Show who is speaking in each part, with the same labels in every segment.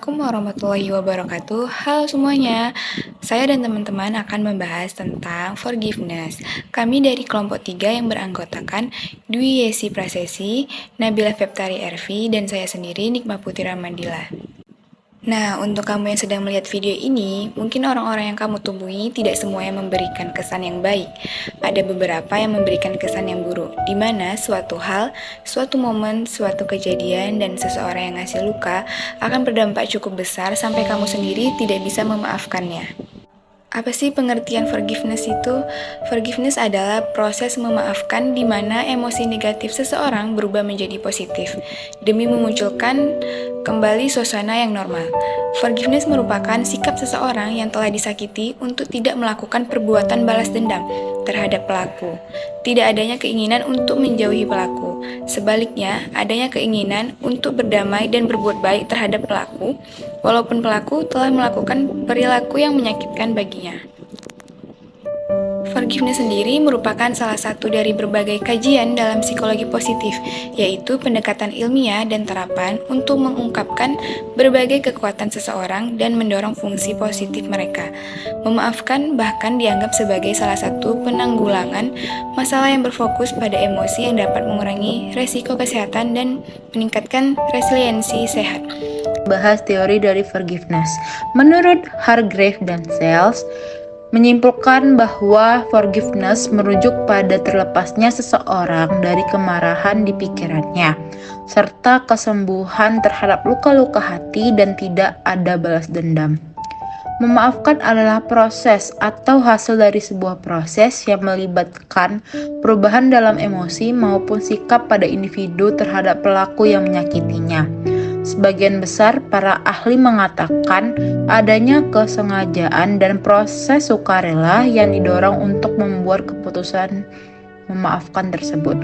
Speaker 1: Assalamualaikum warahmatullahi wabarakatuh. Halo semuanya, saya dan teman-teman akan membahas tentang forgiveness. Kami dari kelompok 3 yang beranggotakan Dwi Yesi Prasesi, Nabila Feptari RV, dan saya sendiri Nikma Putri Ramadila. Nah, untuk kamu yang sedang melihat video ini, mungkin orang-orang yang kamu temui tidak semuanya memberikan kesan yang baik. Ada beberapa yang memberikan kesan yang buruk, di mana suatu hal, suatu momen, suatu kejadian, dan seseorang yang ngasih luka akan berdampak cukup besar sampai kamu sendiri tidak bisa memaafkannya. Apa sih pengertian forgiveness itu? Forgiveness adalah proses memaafkan di mana emosi negatif seseorang berubah menjadi positif demi memunculkan kembali suasana yang normal. Forgiveness merupakan sikap seseorang yang telah disakiti untuk tidak melakukan perbuatan balas dendam terhadap pelaku. Tidak adanya keinginan untuk menjauhi pelaku. Sebaliknya, adanya keinginan untuk berdamai dan berbuat baik terhadap pelaku, walaupun pelaku telah melakukan perilaku yang menyakitkan baginya. Forgiveness sendiri merupakan salah satu dari berbagai kajian dalam psikologi positif, yaitu pendekatan ilmiah dan terapan untuk mengungkapkan berbagai kekuatan seseorang dan mendorong fungsi positif mereka. Memaafkan bahkan dianggap sebagai salah satu penanggulangan masalah yang berfokus pada emosi yang dapat mengurangi resiko kesehatan dan meningkatkan resiliensi sehat.
Speaker 2: Bahas teori dari forgiveness. Menurut Hargrave dan Sells, menyimpulkan bahwa forgiveness merujuk pada terlepasnya seseorang dari kemarahan di pikirannya, serta kesembuhan terhadap luka-luka hati dan tidak ada balas dendam. Memaafkan adalah proses atau hasil dari sebuah proses yang melibatkan perubahan dalam emosi maupun sikap pada individu terhadap pelaku yang menyakitinya. Sebagian besar para ahli mengatakan adanya kesengajaan dan proses sukarela yang didorong untuk membuat keputusan memaafkan tersebut.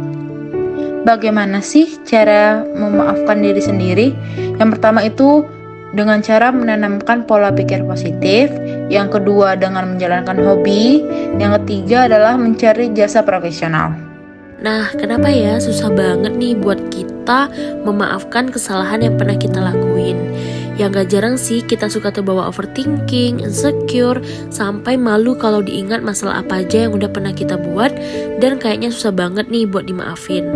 Speaker 2: Bagaimana sih cara memaafkan diri sendiri? Yang pertama itu dengan cara menanamkan pola pikir positif, yang kedua dengan menjalankan hobi, yang ketiga adalah mencari jasa profesional.
Speaker 3: Nah, kenapa ya susah banget nih buat kita memaafkan kesalahan yang pernah kita lakuin? Yang gak jarang sih kita suka terbawa overthinking, insecure, sampai malu kalau diingat masalah apa aja yang udah pernah kita buat dan kayaknya susah banget nih buat dimaafin.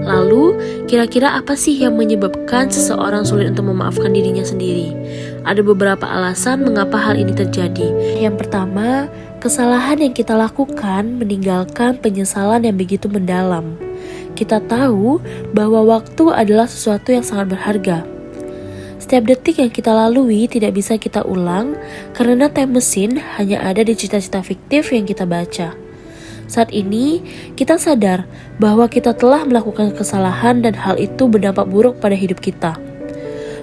Speaker 3: Lalu, kira-kira apa sih yang menyebabkan seseorang sulit untuk memaafkan dirinya sendiri? Ada beberapa alasan mengapa hal ini terjadi. Yang pertama, kesalahan yang kita lakukan meninggalkan penyesalan yang begitu mendalam. Kita tahu bahwa waktu adalah sesuatu yang sangat berharga. Setiap detik yang kita lalui tidak bisa kita ulang karena time machine hanya ada di cita-cita fiktif yang kita baca. Saat ini, kita sadar bahwa kita telah melakukan kesalahan dan hal itu berdampak buruk pada hidup kita.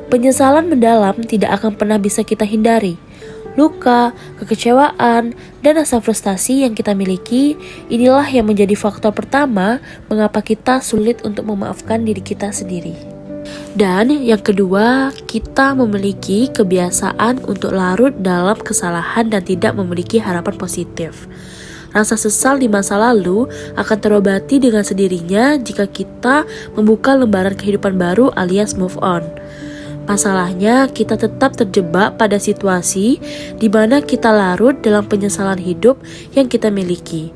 Speaker 3: Penyesalan mendalam tidak akan pernah bisa kita hindari. Luka, kekecewaan, dan rasa frustasi yang kita miliki, inilah yang menjadi faktor pertama mengapa kita sulit untuk memaafkan diri kita sendiri. Dan yang kedua, kita memiliki kebiasaan untuk larut dalam kesalahan dan tidak memiliki harapan positif. Rasa sesal di masa lalu akan terobati dengan sendirinya jika kita membuka lembaran kehidupan baru alias move on. Masalahnya, kita tetap terjebak pada situasi di mana kita larut dalam penyesalan hidup yang kita miliki.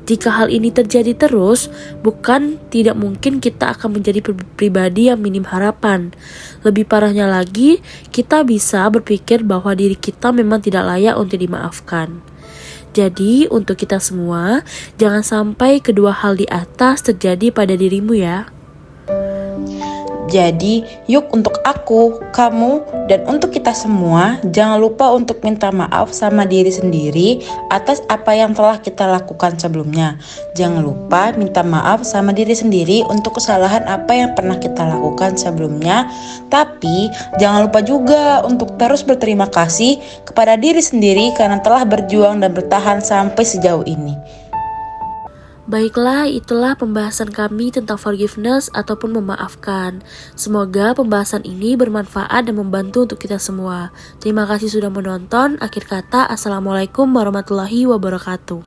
Speaker 3: Jika hal ini terjadi terus, bukan tidak mungkin kita akan menjadi pribadi yang minim harapan. Lebih parahnya lagi, kita bisa berpikir bahwa diri kita memang tidak layak untuk dimaafkan. Jadi, untuk kita semua, jangan sampai kedua hal di atas terjadi pada dirimu ya.
Speaker 2: Jadi, yuk untuk aku, kamu, dan untuk kita semua, jangan lupa untuk minta maaf sama diri sendiri atas apa yang telah kita lakukan sebelumnya. Jangan lupa minta maaf sama diri sendiri untuk kesalahan apa yang pernah kita lakukan sebelumnya. Tapi, jangan lupa juga untuk terus berterima kasih kepada diri sendiri karena telah berjuang dan bertahan sampai sejauh ini.
Speaker 3: Baiklah, itulah pembahasan kami tentang forgiveness ataupun memaafkan. Semoga pembahasan ini bermanfaat dan membantu untuk kita semua. Terima kasih sudah menonton. Akhir kata, Assalamualaikum warahmatullahi wabarakatuh.